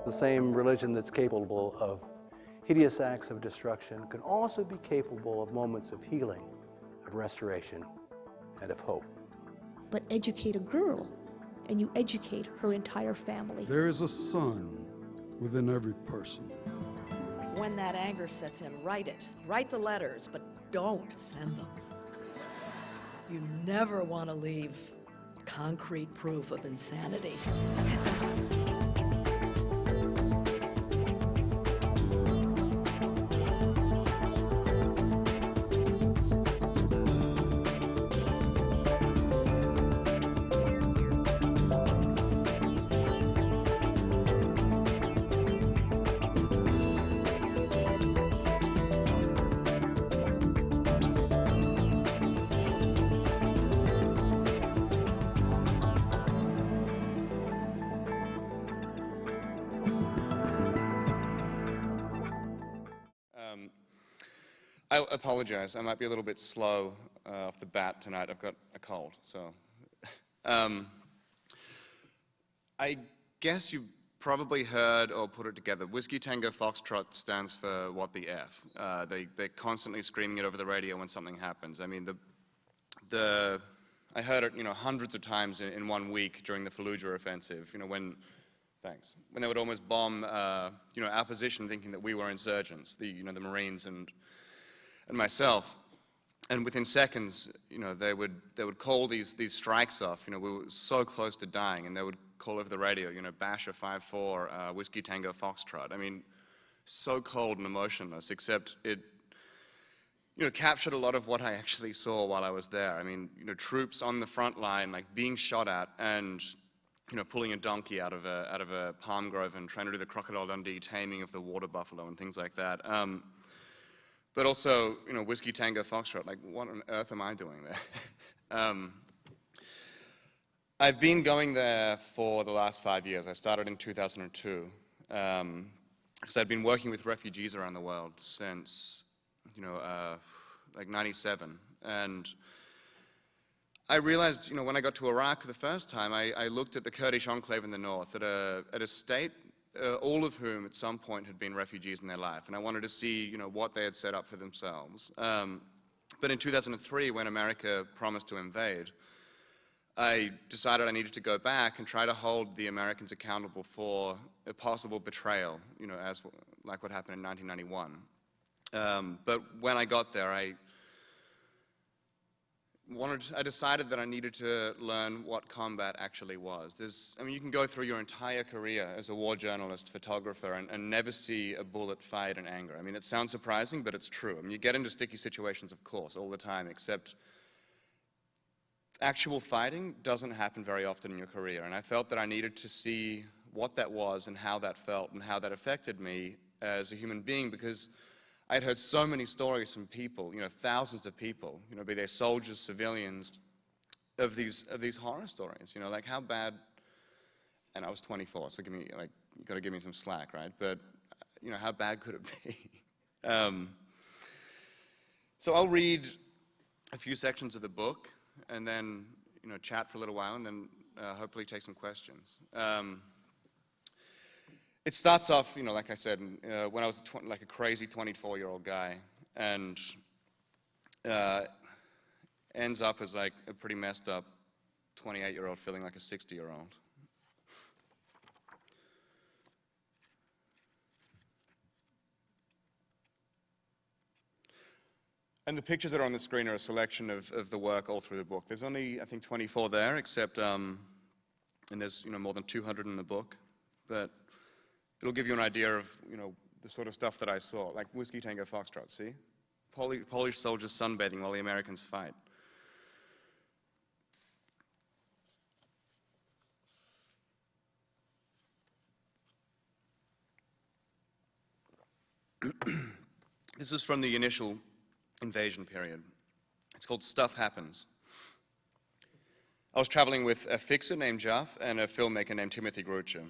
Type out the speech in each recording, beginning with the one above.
The same religion that's capable of hideous acts of destruction can also be capable of moments of healing, of restoration, and of hope. But educate a girl, and you educate her entire family. There is a sun within every person. When that anger sets in, write it. Write the letters, but don't send them. You never want to leave concrete proof of insanity. I apologize. I might be a little bit slow off the bat tonight. I've got a cold, so. I guess you've probably heard or put it together. Whiskey Tango Foxtrot stands for what the F. They're constantly screaming it over the radio when something happens. I mean, I heard it, hundreds of times in 1 week during the Fallujah offensive. When they would almost bomb, our position, thinking that we were insurgents, the Marines and myself, and within seconds, they would call these strikes off. We were so close to dying, and they would call over the radio, Basher 5-4, Whiskey Tango Foxtrot. I mean, so cold and emotionless, except it, captured a lot of what I actually saw while I was there. I mean, troops on the front line, like being shot at, and pulling a donkey out of a palm grove and trying to do the Crocodile Dundee taming of the water buffalo and things like that. But also, Whiskey Tango Foxtrot, like, what on earth am I doing there? I've been going there for the last 5 years. I started in 2002, because I'd been working with refugees around the world since, like 97. And I realized, when I got to Iraq the first time, I looked at the Kurdish enclave in the north, at a state, all of whom at some point had been refugees in their life, and I wanted to see, what they had set up for themselves. But in 2003, when America promised to invade, I decided I needed to go back and try to hold the Americans accountable for a possible betrayal, like what happened in 1991. But when I got there, I decided that I needed to learn what combat actually was. You can go through your entire career as a war journalist, photographer, and never see a bullet fired in anger. I mean, it sounds surprising, but it's true. I mean, you get into sticky situations, of course, all the time, except actual fighting doesn't happen very often in your career. And I felt that I needed to see what that was and how that felt and how that affected me as a human being, because I'd heard so many stories from people, thousands of people, be they soldiers, civilians, of these horror stories, like how bad, and I was 24, so you gotta give me some slack, right? But, how bad could it be? So I'll read a few sections of the book, and then, chat for a little while, and then hopefully take some questions. It starts off, like I said, when I was like a crazy 24-year-old guy, and ends up as like a pretty messed up 28-year-old feeling like a 60-year-old. And the pictures that are on the screen are a selection of the work all through the book. There's only, I think, 24 there, except, and there's, more than 200 in the book, but it'll give you an idea of, the sort of stuff that I saw, like Whiskey Tango Foxtrot, see? Polish soldiers sunbathing while the Americans fight. This is from the initial invasion period. It's called Stuff Happens. I was traveling with a fixer named Jeff and a filmmaker named Timothy Grucher.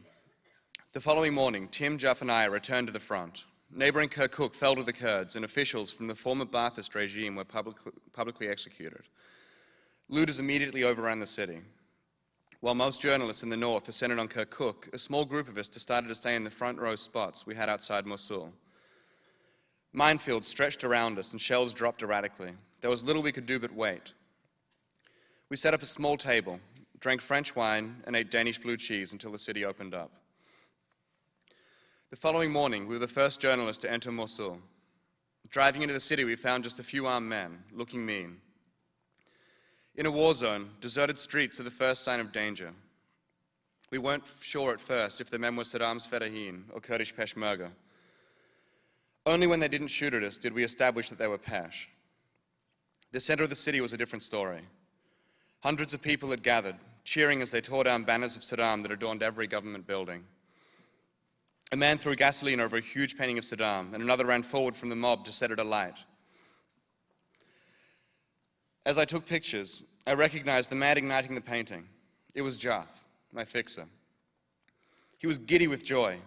The following morning, Tim, Jeff, and I returned to the front. Neighboring Kirkuk fell to the Kurds, and officials from the former Ba'athist regime were publicly executed. Looters immediately overran the city. While most journalists in the north are centered on Kirkuk, a small group of us decided to stay in the front row spots we had outside Mosul. Minefields stretched around us and shells dropped erratically. There was little we could do but wait. We set up a small table, drank French wine, and ate Danish blue cheese until the city opened up. The following morning, we were the first journalists to enter Mosul. Driving into the city, we found just a few armed men, looking mean. In a war zone, deserted streets are the first sign of danger. We weren't sure at first if the men were Saddam's Fedayeen or Kurdish Peshmerga. Only when they didn't shoot at us did we establish that they were Pesh. The center of the city was a different story. Hundreds of people had gathered, cheering as they tore down banners of Saddam that adorned every government building. A man threw gasoline over a huge painting of Saddam, and another ran forward from the mob to set it alight. As I took pictures, I recognized the man igniting the painting. It was Jaff, my fixer. He was giddy with joy.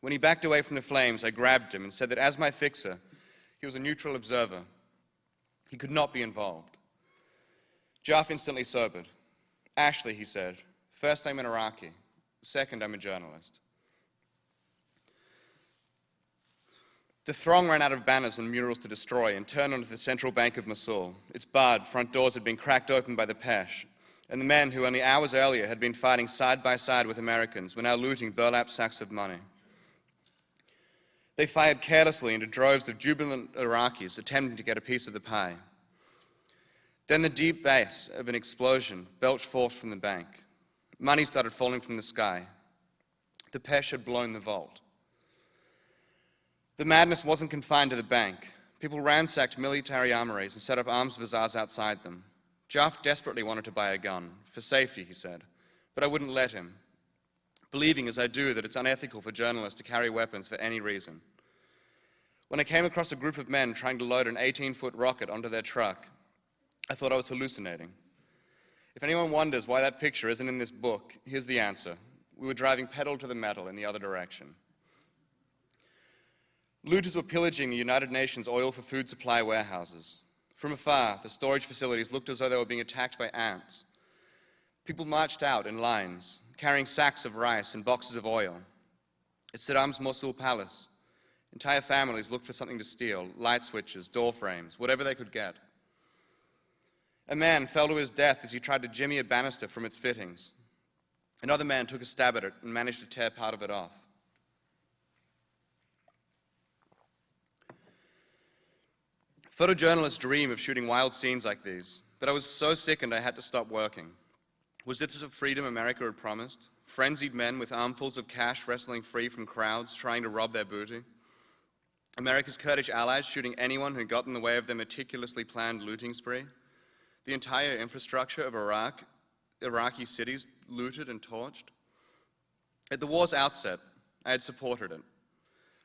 When he backed away from the flames, I grabbed him and said that as my fixer, he was a neutral observer. He could not be involved. Jaff instantly sobered. Ashley, he said, first I'm an Iraqi, second I'm a journalist. The throng ran out of banners and murals to destroy and turned onto the central bank of Mosul. Its barred front doors had been cracked open by the Pesh, and the men who only hours earlier had been fighting side by side with Americans were now looting burlap sacks of money. They fired carelessly into droves of jubilant Iraqis attempting to get a piece of the pie. Then the deep bass of an explosion belched forth from the bank. Money started falling from the sky. The Pesh had blown the vault. The madness wasn't confined to the bank. People ransacked military armories and set up arms bazaars outside them. Jaff desperately wanted to buy a gun, for safety, he said, but I wouldn't let him, believing as I do that it's unethical for journalists to carry weapons for any reason. When I came across a group of men trying to load an 18-foot rocket onto their truck, I thought I was hallucinating. If anyone wonders why that picture isn't in this book, here's the answer. We were driving pedal to the metal in the other direction. Looters were pillaging the United Nations oil for food supply warehouses. From afar, the storage facilities looked as though they were being attacked by ants. People marched out in lines, carrying sacks of rice and boxes of oil. At Saddam's Mosul palace, entire families looked for something to steal, light switches, door frames, whatever they could get. A man fell to his death as he tried to jimmy a banister from its fittings. Another man took a stab at it and managed to tear part of it off. Photojournalists dream of shooting wild scenes like these, but I was so sickened I had to stop working. Was this the freedom America had promised? Frenzied men with armfuls of cash wrestling free from crowds trying to rob their booty? America's Kurdish allies shooting anyone who got in the way of their meticulously planned looting spree? The entire infrastructure of Iraqi cities looted and torched? At the war's outset, I had supported it.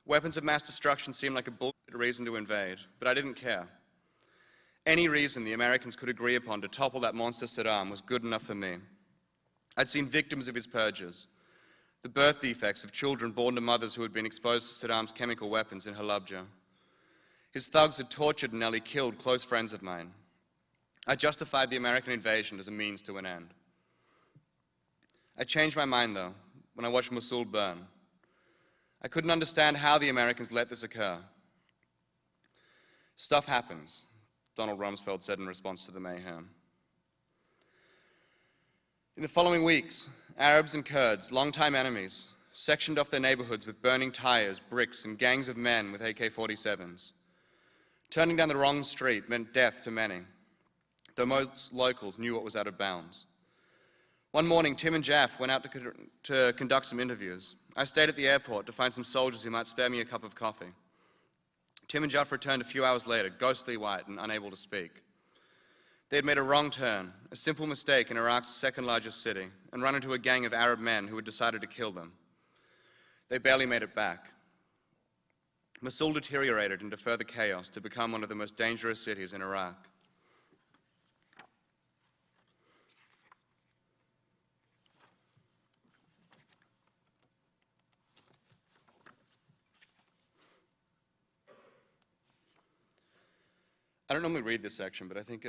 Weapons of mass destruction seemed like a bullshit reason to invade, but I didn't care. Any reason the Americans could agree upon to topple that monster Saddam was good enough for me. I'd seen victims of his purges, the birth defects of children born to mothers who had been exposed to Saddam's chemical weapons in Halabja. His thugs had tortured and nearly killed close friends of mine. I justified the American invasion as a means to an end. I changed my mind, though, when I watched Mosul burn. I couldn't understand how the Americans let this occur. Stuff happens, Donald Rumsfeld said in response to the mayhem. In the following weeks, Arabs and Kurds, longtime enemies, sectioned off their neighborhoods with burning tires, bricks, and gangs of men with AK-47s. Turning down the wrong street meant death to many, though most locals knew what was out of bounds. One morning, Tim and Jaff went out to conduct some interviews. I stayed at the airport to find some soldiers who might spare me a cup of coffee. Tim and Jaff returned a few hours later, ghostly white and unable to speak. They had made a wrong turn, a simple mistake in Iraq's second largest city, and run into a gang of Arab men who had decided to kill them. They barely made it back. Mosul deteriorated into further chaos to become one of the most dangerous cities in Iraq. I don't normally read this section, but I think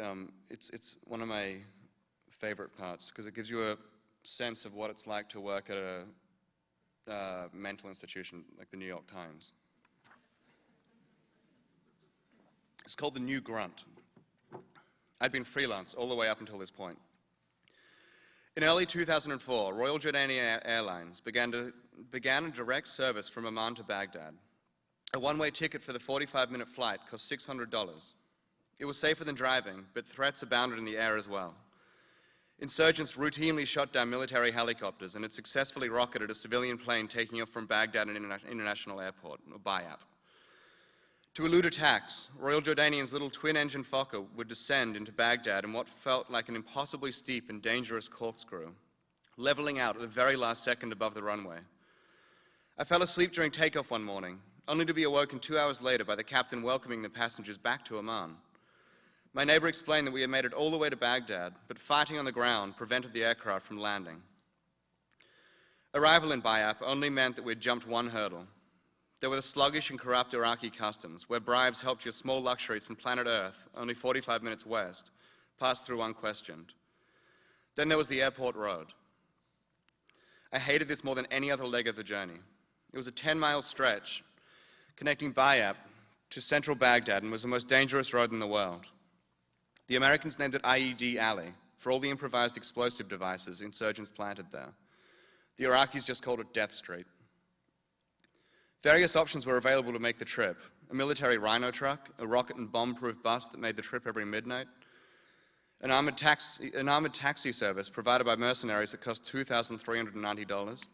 it's one of my favorite parts because it gives you a sense of what it's like to work at a mental institution like the New York Times. It's called the New Grunt. I'd been freelance all the way up until this point. In early 2004, Royal Jordanian Airlines began a direct service from Amman to Baghdad. A one-way ticket for the 45-minute flight cost $600. It was safer than driving, but threats abounded in the air as well. Insurgents routinely shot down military helicopters and had successfully rocketed a civilian plane taking off from Baghdad International Airport, or BIAP. To elude attacks, Royal Jordanian's little twin-engine Fokker would descend into Baghdad in what felt like an impossibly steep and dangerous corkscrew, leveling out at the very last second above the runway. I fell asleep during takeoff one morning, only to be awoken 2 hours later by the captain welcoming the passengers back to Amman. My neighbor explained that we had made it all the way to Baghdad, but fighting on the ground prevented the aircraft from landing. Arrival in BIAP only meant that we had jumped one hurdle. There were the sluggish and corrupt Iraqi customs, where bribes helped your small luxuries from planet Earth, only 45 minutes west, pass through unquestioned. Then there was the airport road. I hated this more than any other leg of the journey. It was a 10-mile stretch connecting BIAP to central Baghdad and was the most dangerous road in the world. The Americans named it IED Alley for all the improvised explosive devices insurgents planted there. The Iraqis just called it Death Street. Various options were available to make the trip: a military Rhino truck, a rocket and bomb-proof bus that made the trip every midnight, an armored taxi service provided by mercenaries that cost $2,390,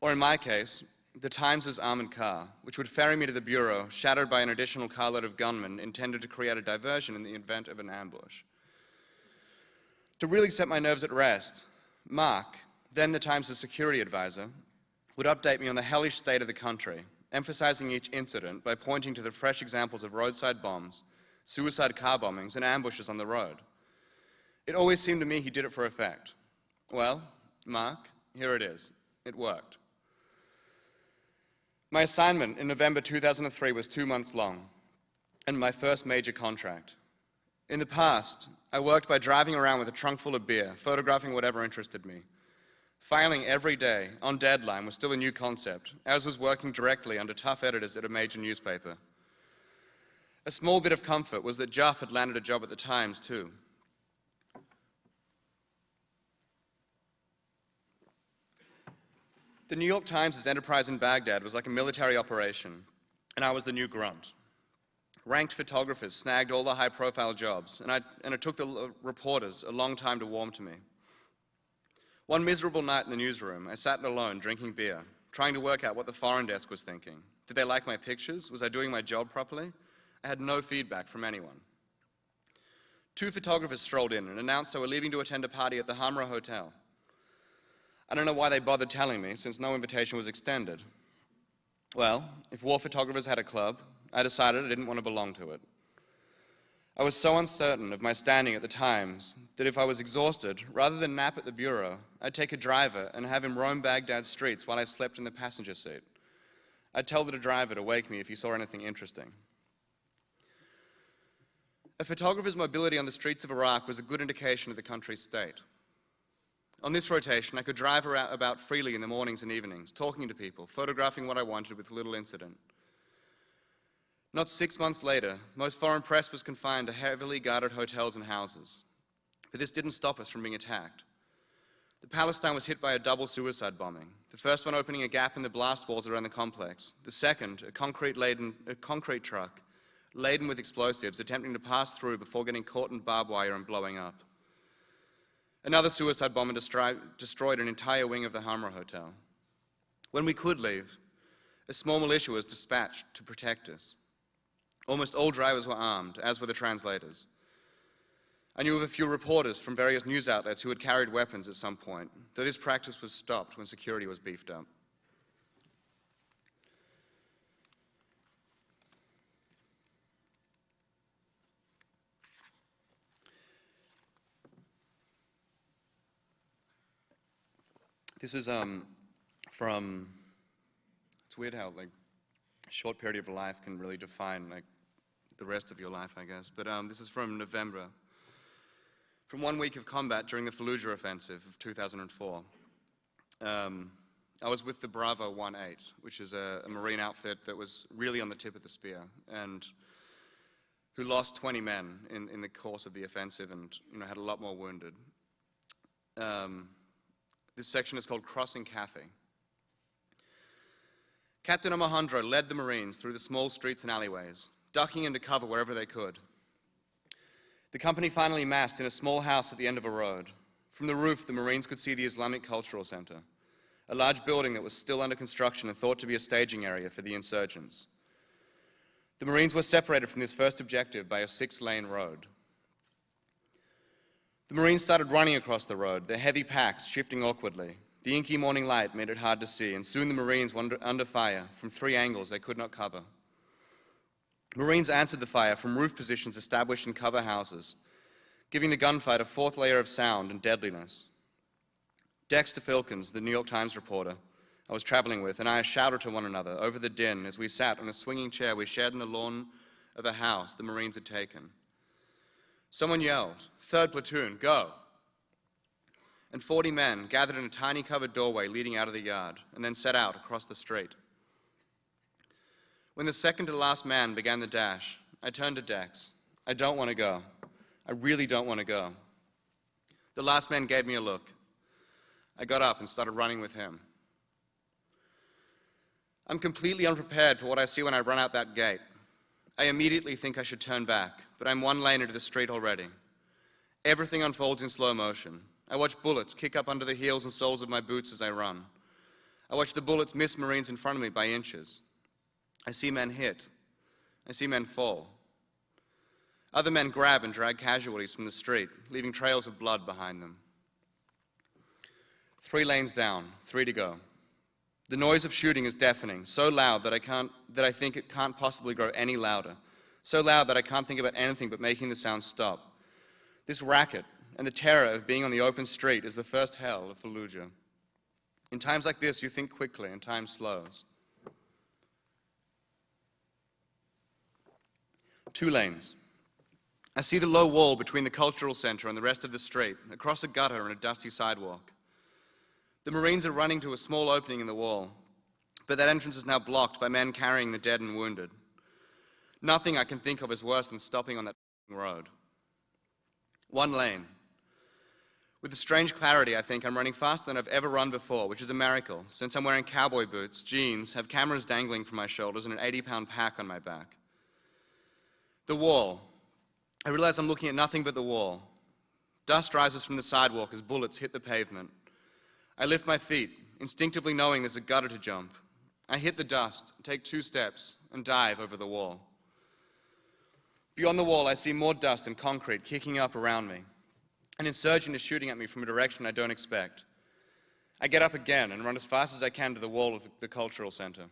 or in my case, the Times' armored car, which would ferry me to the bureau, shadowed by an additional carload of gunmen intended to create a diversion in the event of an ambush. To really set my nerves at rest, Mark, then the Times' security advisor, would update me on the hellish state of the country, emphasizing each incident by pointing to the fresh examples of roadside bombs, suicide car bombings, and ambushes on the road. It always seemed to me he did it for effect. Well, Mark, here it is. It worked. My assignment in November 2003 was 2 months long, and my first major contract. In the past, I worked by driving around with a trunk full of beer, photographing whatever interested me. Filing every day, on deadline, was still a new concept, as was working directly under tough editors at a major newspaper. A small bit of comfort was that Juff had landed a job at the Times, too. The New York Times' enterprise in Baghdad was like a military operation, and I was the new grunt. Ranked photographers snagged all the high-profile jobs, and it took the reporters a long time to warm to me. One miserable night in the newsroom, I sat alone drinking beer, trying to work out what the foreign desk was thinking. Did they like my pictures? Was I doing my job properly? I had no feedback from anyone. 2 photographers strolled in and announced they were leaving to attend a party at the Hamra Hotel. I don't know why they bothered telling me, since no invitation was extended. Well, if war photographers had a club, I decided I didn't want to belong to it. I was so uncertain of my standing at the Times that if I was exhausted, rather than nap at the bureau, I'd take a driver and have him roam Baghdad's streets while I slept in the passenger seat. I'd tell the driver to wake me if he saw anything interesting. A photographer's mobility on the streets of Iraq was a good indication of the country's state. On this rotation, I could drive about freely in the mornings and evenings, talking to people, photographing what I wanted with little incident. Not 6 months later, most foreign press was confined to heavily guarded hotels and houses. But this didn't stop us from being attacked. The Palestine was hit by a double suicide bombing, the first one opening a gap in the blast walls around the complex, the second, a concrete truck laden with explosives attempting to pass through before getting caught in barbed wire and blowing up. Another suicide bomber destroyed an entire wing of the Hamra Hotel. When we could leave, a small militia was dispatched to protect us. Almost all drivers were armed, as were the translators. I knew of a few reporters from various news outlets who had carried weapons at some point, though this practice was stopped when security was beefed up. This is from, it's weird how like a short period of life can really define like the rest of your life, I guess. But this is from November from 1 week of combat during the Fallujah offensive of 2004. I was with the Bravo 1-8, which is a Marine outfit that was really on the tip of the spear, and who lost 20 men in the course of the offensive and had a lot more wounded. This section is called Crossing Cathay. Captain Alejandro led the Marines through the small streets and alleyways, ducking into cover wherever they could. The company finally massed in a small house at the end of a road. From the roof, the Marines could see the Islamic Cultural Center, a large building that was still under construction and thought to be a staging area for the insurgents. The Marines were separated from this first objective by a 6-lane road. The Marines started running across the road, their heavy packs shifting awkwardly. The inky morning light made it hard to see, and soon the Marines were under fire from 3 angles they could not cover. Marines answered the fire from roof positions established in cover houses, giving the gunfight a 4th layer of sound and deadliness. Dexter Filkins, the New York Times reporter I was traveling with, and I shouted to one another over the din as we sat on a swinging chair we shared in the lawn of a house the Marines had taken. Someone yelled, "3rd platoon, go!" And 40 men gathered in a tiny covered doorway leading out of the yard, and then set out across the street. When the second to last man began the dash, I turned to Dex. "I don't want to go. I really don't want to go." The last man gave me a look. I got up and started running with him. I'm completely unprepared for what I see when I run out that gate. I immediately think I should turn back, but I'm 1 lane into the street already. Everything unfolds in slow motion. I watch bullets kick up under the heels and soles of my boots as I run. I watch the bullets miss Marines in front of me by inches. I see men hit. I see men fall. Other men grab and drag casualties from the street, leaving trails of blood behind them. 3 lanes down, 3 to go. The noise of shooting is deafening, so loud that I think it can't possibly grow any louder, so loud that I can't think about anything but making the sound stop. This racket and the terror of being on the open street is the first hell of Fallujah. In times like this, you think quickly and time slows. 2 lanes. I see the low wall between the cultural center and the rest of the street, across a gutter and a dusty sidewalk. The Marines are running to a small opening in the wall, but that entrance is now blocked by men carrying the dead and wounded. Nothing I can think of is worse than stopping on that road. 1 lane. With a strange clarity, I think I'm running faster than I've ever run before, which is a miracle, since I'm wearing cowboy boots, jeans, have cameras dangling from my shoulders, and an 80-pound pack on my back. The wall. I realize I'm looking at nothing but the wall. Dust rises from the sidewalk as bullets hit the pavement. I lift my feet, instinctively knowing there's a gutter to jump. I hit the dust, take 2 steps, and dive over the wall. Beyond the wall, I see more dust and concrete kicking up around me. An insurgent is shooting at me from a direction I don't expect. I get up again and run as fast as I can to the wall of the cultural center.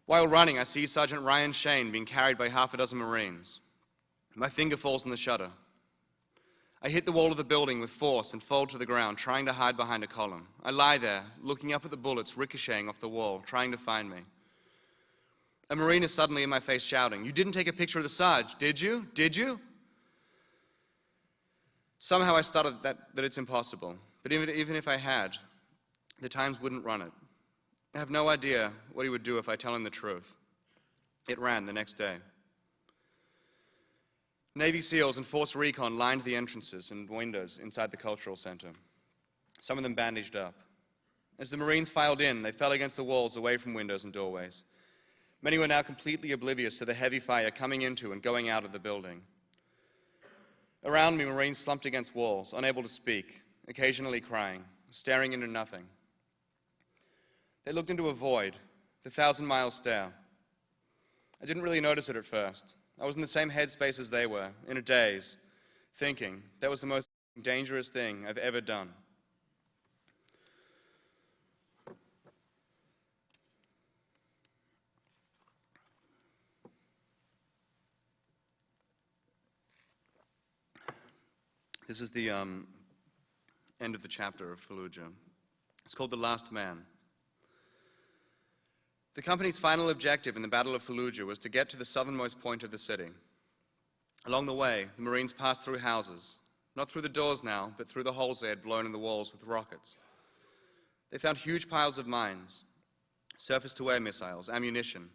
While running, I see Sergeant Ryan Shane being carried by half a dozen Marines. My finger falls on the shutter. I hit the wall of the building with force and fall to the ground, trying to hide behind a column. I lie there, looking up at the bullets ricocheting off the wall, trying to find me. A Marine is suddenly in my face shouting, "You didn't take a picture of the Sarge, did you? Did you?" Somehow I started that it's impossible, but even if I had, the Times wouldn't run it. I have no idea what he would do if I tell him the truth. It ran the next day. Navy SEALs and Force Recon lined the entrances and windows inside the cultural center, some of them bandaged up. As the Marines filed in, they fell against the walls away from windows and doorways. Many were now completely oblivious to the heavy fire coming into and going out of the building. Around me, Marines slumped against walls, unable to speak, occasionally crying, staring into nothing. They looked into a void, the 1,000-mile stare. I didn't really notice it at first. I was in the same headspace as they were, in a daze, thinking that was the most dangerous thing I've ever done. This is the end of the chapter of Fallujah. It's called The Last Man. The company's final objective in the Battle of Fallujah was to get to the southernmost point of the city. Along the way, the Marines passed through houses, not through the doors now, but through the holes they had blown in the walls with rockets. They found huge piles of mines, surface-to-air missiles, ammunition.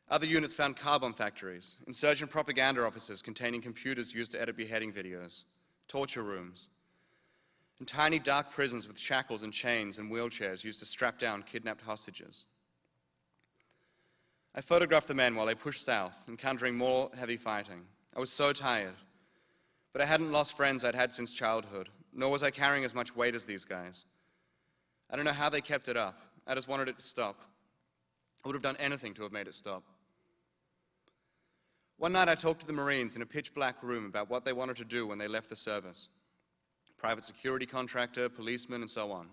Other units found car bomb factories, insurgent propaganda offices containing computers used to edit beheading videos, torture rooms, and tiny dark prisons with shackles and chains and wheelchairs used to strap down kidnapped hostages. I photographed the men while they pushed south, encountering more heavy fighting. I was so tired, but I hadn't lost friends I'd had since childhood, nor was I carrying as much weight as these guys. I don't know how they kept it up. I just wanted it to stop. I would have done anything to have made it stop. One night I talked to the Marines in a pitch-black room about what they wanted to do when they left the service. Private security contractor, policeman, and so on.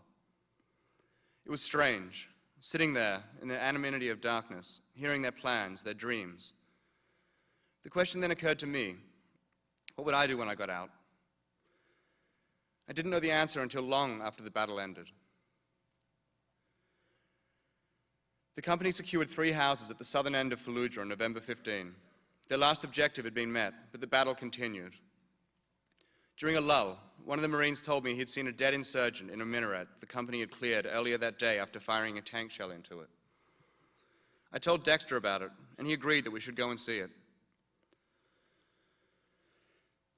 It was strange, sitting there in the anonymity of darkness, hearing their plans, their dreams. The question then occurred to me, what would I do when I got out? I didn't know the answer until long after the battle ended. The company secured 3 houses at the southern end of Fallujah on November 15. Their last objective had been met, but the battle continued. During a lull, one of the Marines told me he'd seen a dead insurgent in a minaret the company had cleared earlier that day after firing a tank shell into it. I told Dexter about it, and he agreed that we should go and see it.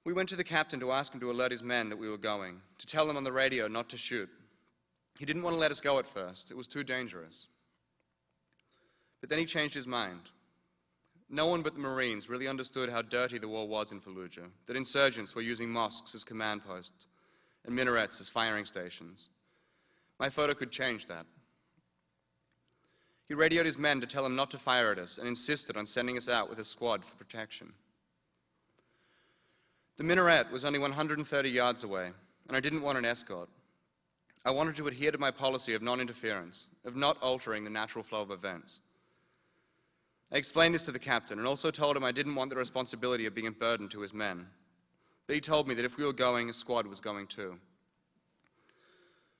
We went to the captain to ask him to alert his men that we were going, to tell them on the radio not to shoot. He didn't want to let us go at first. It was too dangerous. But then he changed his mind. No one but the Marines really understood how dirty the war was in Fallujah, that insurgents were using mosques as command posts and minarets as firing stations. My photo could change that. He radioed his men to tell them not to fire at us and insisted on sending us out with a squad for protection. The minaret was only 130 yards away, and I didn't want an escort. I wanted to adhere to my policy of non-interference, of not altering the natural flow of events. I explained this to the captain and also told him I didn't want the responsibility of being a burden to his men. But he told me that if we were going, a squad was going too.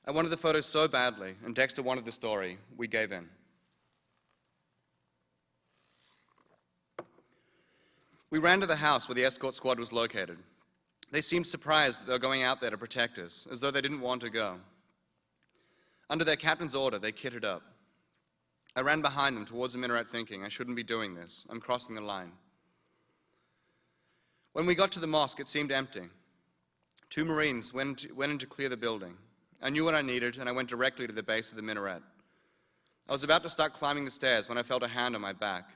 I wanted the photos so badly, and Dexter wanted the story, we gave in. We ran to the house where the escort squad was located. They seemed surprised that they were going out there to protect us, as though they didn't want to go. Under their captain's order, they kitted up. I ran behind them towards the minaret thinking, I shouldn't be doing this. I'm crossing the line. When we got to the mosque, it seemed empty. 2 Marines went in to clear the building. I knew what I needed, and I went directly to the base of the minaret. I was about to start climbing the stairs when I felt a hand on my back.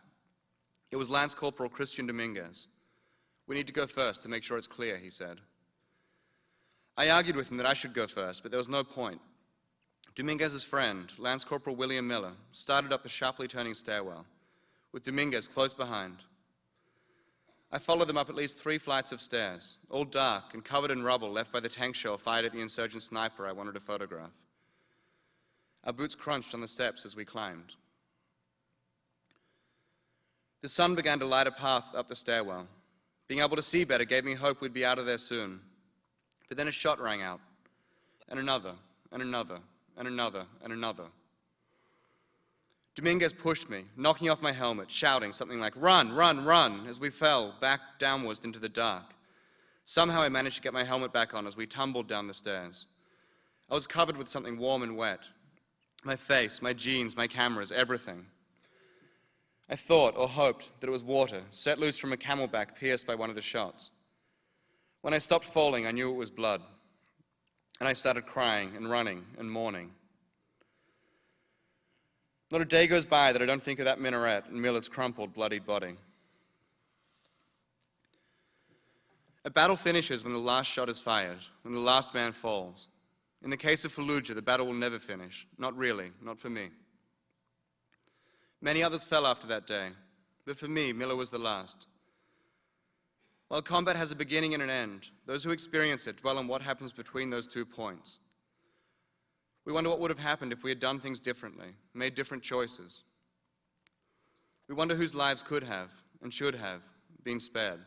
It was Lance Corporal Christian Dominguez. We need to go first to make sure it's clear, he said. I argued with him that I should go first, but there was no point. Dominguez's friend, Lance Corporal William Miller, started up the sharply turning stairwell, with Dominguez close behind. I followed them up at least 3 flights of stairs, all dark and covered in rubble left by the tank shell fired at the insurgent sniper I wanted to photograph. Our boots crunched on the steps as we climbed. The sun began to light a path up the stairwell. Being able to see better gave me hope we'd be out of there soon. But then a shot rang out, and another, and another, and another, and another. Dominguez pushed me, knocking off my helmet, shouting something like, "Run, run, run," as we fell back downwards into the dark. Somehow I managed to get my helmet back on as we tumbled down the stairs. I was covered with something warm and wet. My face, my jeans, my cameras, everything. I thought or hoped that it was water, set loose from a camelback pierced by one of the shots. When I stopped falling, I knew it was blood. And I started crying and running and mourning. Not a day goes by that I don't think of that minaret and Miller's crumpled, bloodied body. A battle finishes when the last shot is fired, when the last man falls. In the case of Fallujah, the battle will never finish. Not really, not for me. Many others fell after that day, but for me, Miller was the last. While combat has a beginning and an end, those who experience it dwell on what happens between those 2 points. We wonder what would have happened if we had done things differently, made different choices. We wonder whose lives could have and should have been spared.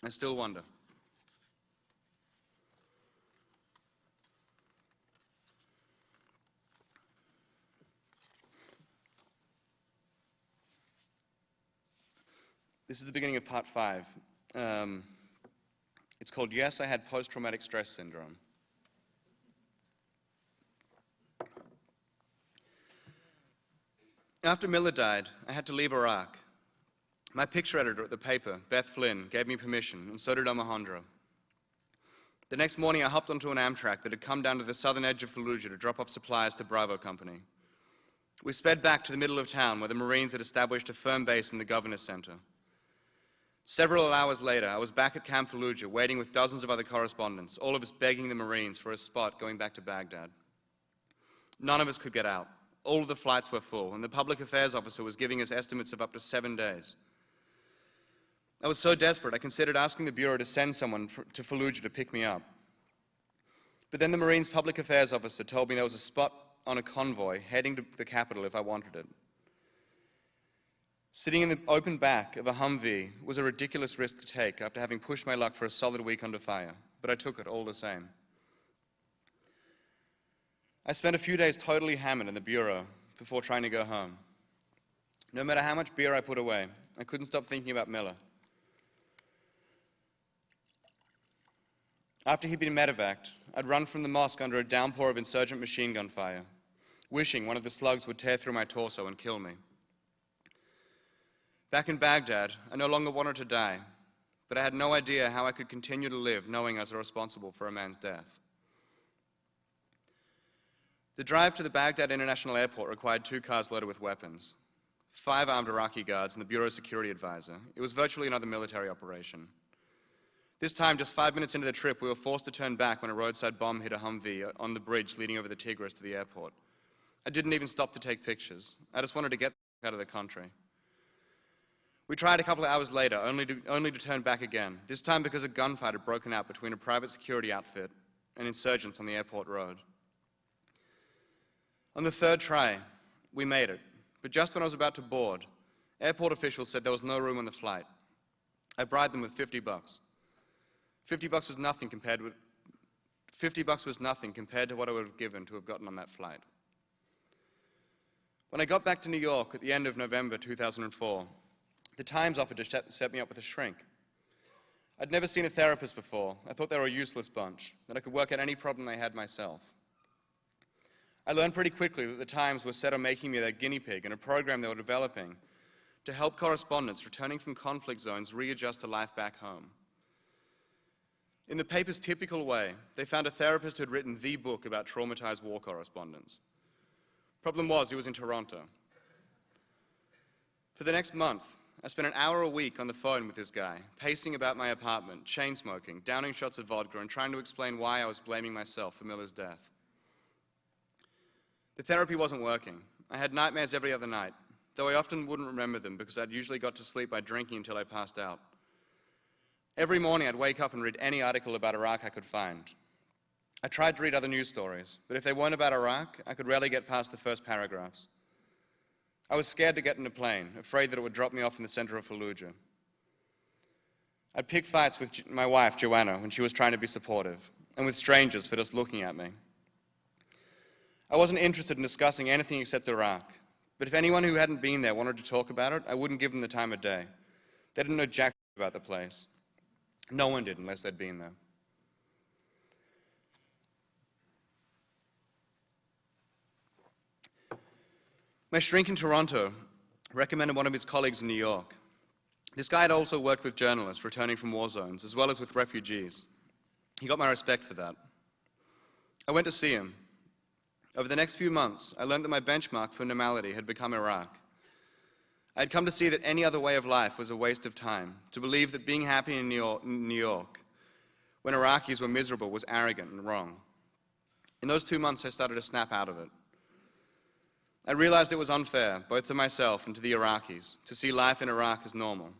I still wonder. This is the beginning of part 5. It's called Yes, I Had Post-Traumatic Stress Syndrome. After Miller died, I had to leave Iraq. My picture editor at the paper, Beth Flynn, gave me permission, and so did Omohundro. The next morning, I hopped onto an Amtrak that had come down to the southern edge of Fallujah to drop off supplies to Bravo Company. We sped back to the middle of town where the Marines had established a firm base in the Governor's Center. Several hours later, I was back at Camp Fallujah, waiting with dozens of other correspondents, all of us begging the Marines for a spot going back to Baghdad. None of us could get out. All of the flights were full, and the public affairs officer was giving us estimates of up to 7 days. I was so desperate, I considered asking the Bureau to send someone to Fallujah to pick me up. But then the Marines' public affairs officer told me there was a spot on a convoy heading to the capital if I wanted it. Sitting in the open back of a Humvee was a ridiculous risk to take after having pushed my luck for a solid week under fire, but I took it all the same. I spent a few days totally hammered in the Bureau before trying to go home. No matter how much beer I put away, I couldn't stop thinking about Miller. After he'd been medevaced, I'd run from the mosque under a downpour of insurgent machine gun fire, wishing one of the slugs would tear through my torso and kill me. Back in Baghdad, I no longer wanted to die, but I had no idea how I could continue to live knowing I was responsible for a man's death. The drive to the Baghdad International Airport required 2 cars loaded with weapons, 5 armed Iraqi guards and the Bureau's security advisor. It was virtually another military operation. This time, just 5 minutes into the trip, we were forced to turn back when a roadside bomb hit a Humvee on the bridge leading over the Tigris to the airport. I didn't even stop to take pictures. I just wanted to get out of the country. We tried a couple of hours later, only to turn back again, this time because a gunfight had broken out between a private security outfit and insurgents on the airport road. On the 3rd try, we made it, but just when I was about to board, airport officials said there was no room on the flight. I bribed them with $50. $50 was nothing compared to what I would have given to have gotten on that flight. When I got back to New York at the end of November 2004, the Times offered to set me up with a shrink. I'd never seen a therapist before. I thought they were a useless bunch, that I could work out any problem I had myself. I learned pretty quickly that the Times was set on making me their guinea pig in a program they were developing to help correspondents returning from conflict zones readjust to life back home. In the paper's typical way, they found a therapist who had written the book about traumatized war correspondents. Problem was, he was in Toronto. For the next month, I spent an hour a week on the phone with this guy, pacing about my apartment, chain smoking, downing shots of vodka, and trying to explain why I was blaming myself for Miller's death. The therapy wasn't working. I had nightmares every other night, though I often wouldn't remember them because I'd usually got to sleep by drinking until I passed out. Every morning I'd wake up and read any article about Iraq I could find. I tried to read other news stories, but if they weren't about Iraq, I could rarely get past the first paragraphs. I was scared to get in a plane, afraid that it would drop me off in the center of Fallujah. I'd pick fights with my wife, Joanna, when she was trying to be supportive, and with strangers for just looking at me. I wasn't interested in discussing anything except Iraq, but if anyone who hadn't been there wanted to talk about it, I wouldn't give them the time of day. They didn't know jack about the place. No one did unless they'd been there. My shrink in Toronto recommended one of his colleagues in New York. This guy had also worked with journalists returning from war zones, as well as with refugees. He got my respect for that. I went to see him. Over the next few months, I learned that my benchmark for normality had become Iraq. I had come to see that any other way of life was a waste of time, to believe that being happy in New York when Iraqis were miserable was arrogant and wrong. In those 2 months, I started to snap out of it. I realized it was unfair, both to myself and to the Iraqis, to see life in Iraq as normal.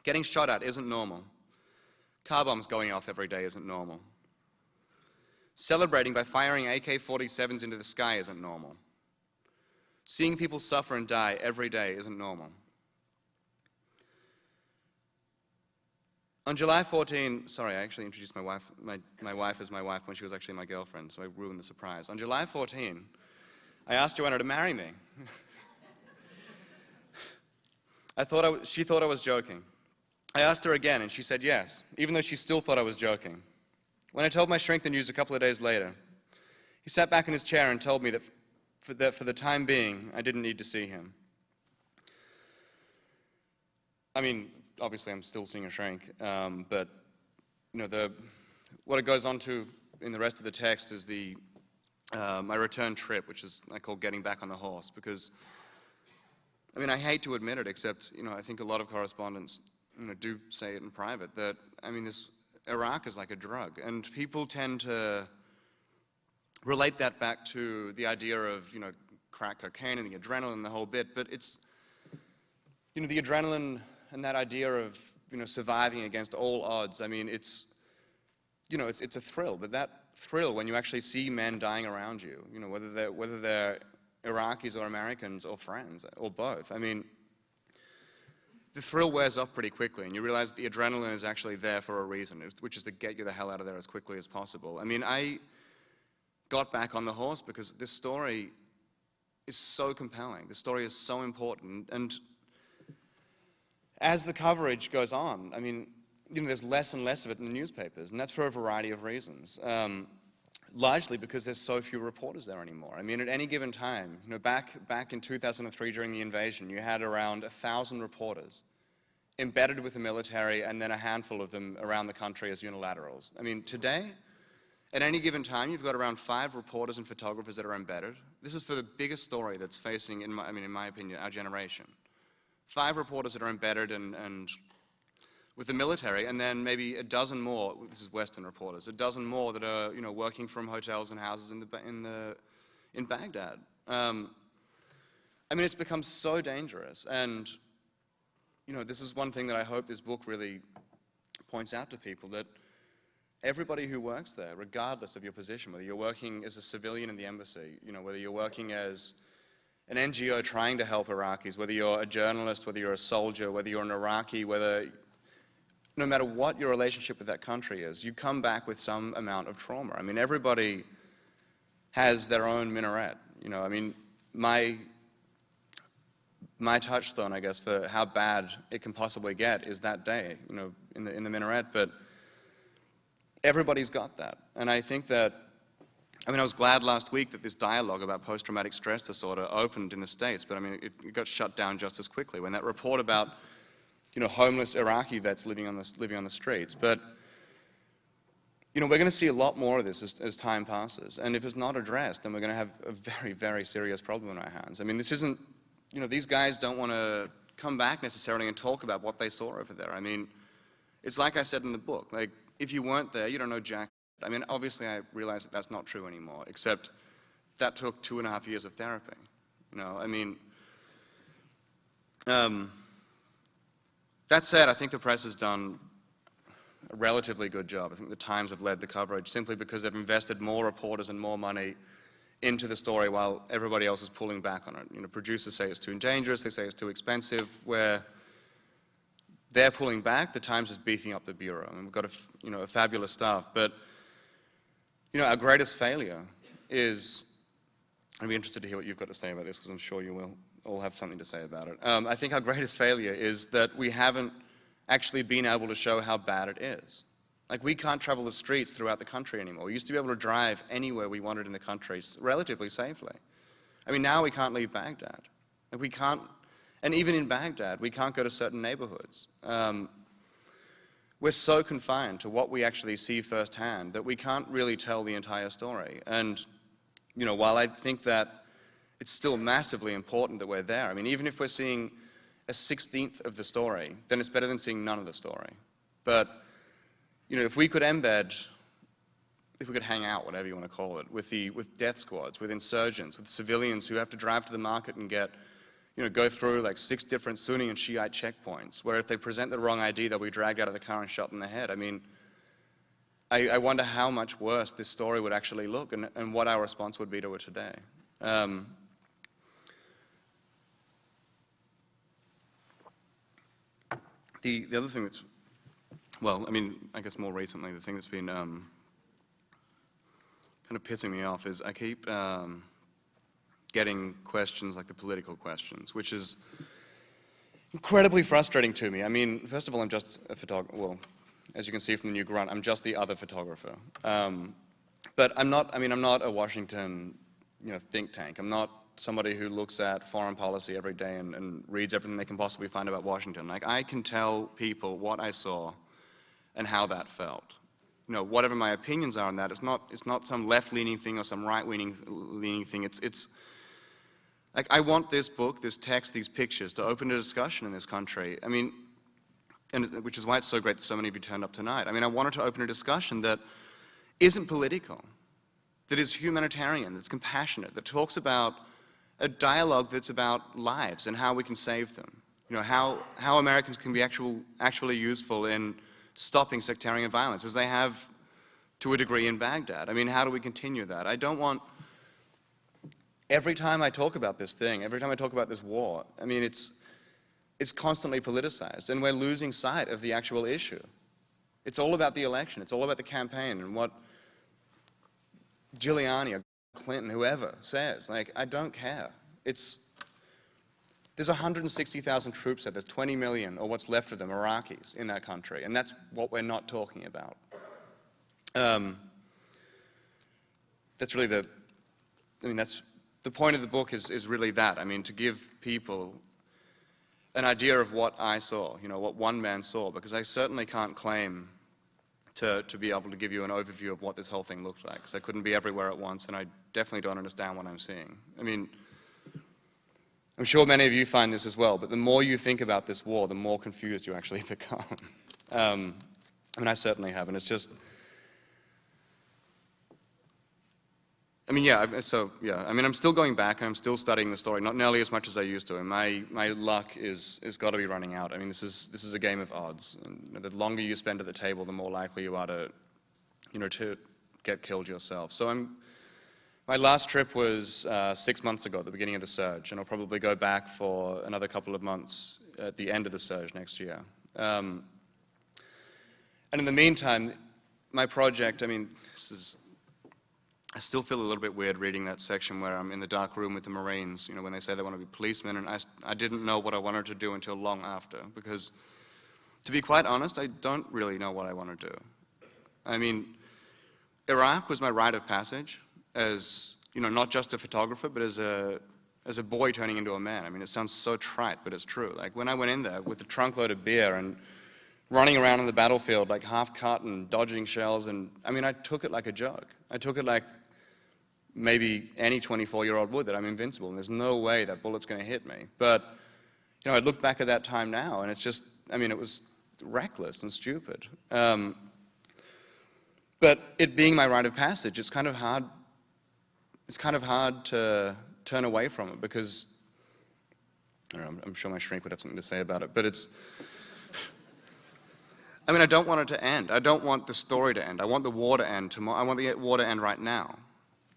Getting shot at isn't normal. Car bombs going off every day isn't normal. Celebrating by firing AK-47s into the sky isn't normal. Seeing people suffer and die every day isn't normal. On July 14, sorry, I actually introduced my wife as my wife when she was actually my girlfriend, so I ruined the surprise. On July 14, I asked Joanna to marry me. She thought I was joking. I asked her again, and she said yes, even though she still thought I was joking. When I told my shrink the news a couple of days later, he sat back in his chair and told me that for the time being, I didn't need to see him. I mean, obviously I'm still seeing a shrink, but what it goes on to in the rest of the text is my return trip, which is I call getting back on the horse, because I mean, I hate to admit it, except, I think a lot of correspondents, do say it in private, that, I mean, Iraq is like a drug, and people tend to relate that back to the idea of, crack cocaine and the adrenaline and the whole bit, but it's, the adrenaline and that idea of, surviving against all odds, I mean, it's a thrill, but that thrill when you actually see men dying around you, whether they're Iraqis or Americans or friends or both. I mean, the thrill wears off pretty quickly, and you realize the adrenaline is actually there for a reason, which is to get you the hell out of there as quickly as possible. I mean, I got back on the horse because this story is so compelling. The story is so important, and as the coverage goes on, I mean, there's less and less of it in the newspapers, and that's for a variety of reasons. Largely because there's so few reporters there anymore. I mean, at any given time, back in 2003 during the invasion, you had around 1,000 reporters embedded with the military and then a handful of them around the country as unilaterals. I mean, today, at any given time, you've got around 5 reporters and photographers that are embedded. This is for the biggest story that's facing, in my opinion, our generation. 5 reporters that are embedded and with the military, and then maybe a dozen more, this is Western reporters, a dozen more that are, working from hotels and houses in Baghdad. I mean, it's become so dangerous, and, this is one thing that I hope this book really points out to people, that everybody who works there, regardless of your position, whether you're working as a civilian in the embassy, whether you're working as an NGO trying to help Iraqis, whether you're a journalist, whether you're a soldier, whether you're an Iraqi, no matter what your relationship with that country is, you come back with some amount of trauma. I mean, everybody has their own minaret. I mean, my touchstone, I guess, for how bad it can possibly get is that day, in the minaret. But everybody's got that, and I think that. I mean, I was glad last week that this dialogue about post-traumatic stress disorder opened in the States, but I mean, it got shut down just as quickly when that report about homeless Iraqi vets living on the streets. But, we're going to see a lot more of this as time passes. And if it's not addressed, then we're going to have a very, very serious problem in our hands. I mean, this isn't, these guys don't want to come back necessarily and talk about what they saw over there. I mean, it's like I said in the book, like, if you weren't there, you don't know jack. I mean, obviously I realize that that's not true anymore, except that took 2.5 years of therapy. I mean, that said, I think the press has done a relatively good job. I think the Times have led the coverage simply because they've invested more reporters and more money into the story while everybody else is pulling back on it. Producers say it's too dangerous, they say it's too expensive. Where they're pulling back, the Times is beefing up the bureau. I mean, we've got a fabulous staff, but our greatest failure is, I'd be interested to hear what you've got to say about this because I'm sure you will all have something to say about it. I think our greatest failure is that we haven't actually been able to show how bad it is. Like, we can't travel the streets throughout the country anymore. We used to be able to drive anywhere we wanted in the country relatively safely. I mean, now we can't leave Baghdad. Like, we can't, and even in Baghdad, we can't go to certain neighborhoods. We're so confined to what we actually see firsthand that we can't really tell the entire story. And, while I think that it's still massively important that we're there. I mean, even if we're seeing a 1/16 of the story, then it's better than seeing none of the story. But, if we could hang out, whatever you want to call it, with death squads, with insurgents, with civilians who have to drive to the market and go through like 6 different Sunni and Shiite checkpoints, where if they present the wrong ID, they'll be dragged out of the car and shot in the head. I mean, I wonder how much worse this story would actually look and what our response would be to it today. The other thing that's, well, I mean, I guess more recently, the thing that's been kind of pissing me off is I keep getting questions like the political questions, which is, incredibly frustrating to me. I mean, first of all, I'm just a photographer. Well, as you can see from the new grunt, I'm just the other photographer. But I'm not a Washington, think tank. I'm not somebody who looks at foreign policy every day and reads everything they can possibly find about Washington. Like, I can tell people what I saw and how that felt. Whatever my opinions are on that, it's not some left-leaning thing or some right-leaning thing. It's like, I want this book, this text, these pictures to open a discussion in this country. I mean, and which is why it's so great that so many of you turned up tonight. I mean, I wanted to open a discussion that isn't political, that is humanitarian, that's compassionate, that talks about a dialogue that's about lives and how we can save them. How Americans can be actually useful in stopping sectarian violence, as they have to a degree in Baghdad. I mean, how do we continue that? I don't want, every time I talk about this thing, every time I talk about this war, I mean, it's constantly politicized, and we're losing sight of the actual issue. It's all about the election. It's all about the campaign and what Giuliani or Clinton, whoever, says. Like, I don't care. There's 160,000 troops there. There's 20 million, or what's left of them, Iraqis in that country, and that's what we're not talking about. That's really that's the point of the book is really that. I mean, to give people an idea of what I saw, what one man saw, because I certainly can't claim to be able to give you an overview of what this whole thing looked like, because I couldn't be everywhere at once, and I definitely don't understand what I'm seeing. I mean, I'm sure many of you find this as well, but the more you think about this war, the more confused you actually become. I mean, I certainly have, and it's just, I mean, yeah, I mean, I'm still going back, and I'm still studying the story, not nearly as much as I used to, and my luck is got to be running out. I mean, this is a game of odds, and the longer you spend at the table, the more likely you are to, to get killed yourself. So my last trip was 6 months ago, at the beginning of the surge, and I'll probably go back for another couple of months at the end of the surge next year. And in the meantime, my project, I mean, I still feel a little bit weird reading that section where I'm in the dark room with the Marines, when they say they want to be policemen, and I didn't know what I wanted to do until long after, because, to be quite honest, I don't really know what I want to do. I mean, Iraq was my rite of passage as, not just a photographer, but as a boy turning into a man. I mean, it sounds so trite, but it's true. Like, when I went in there with a trunkload of beer and running around on the battlefield like half cut and dodging shells, and I mean, I took it like a joke. I took it like maybe any 24-year-old would, that I'm invincible, and there's no way that bullet's going to hit me. But, I look back at that time now, and it's just, I mean, it was reckless and stupid. But it being my rite of passage, it's kind of hard to turn away from it, because, I don't know, I'm sure my shrink would have something to say about it, but it's, I mean, I don't want it to end. I don't want the story to end. I want the war to end tomorrow. I want the war to end right now.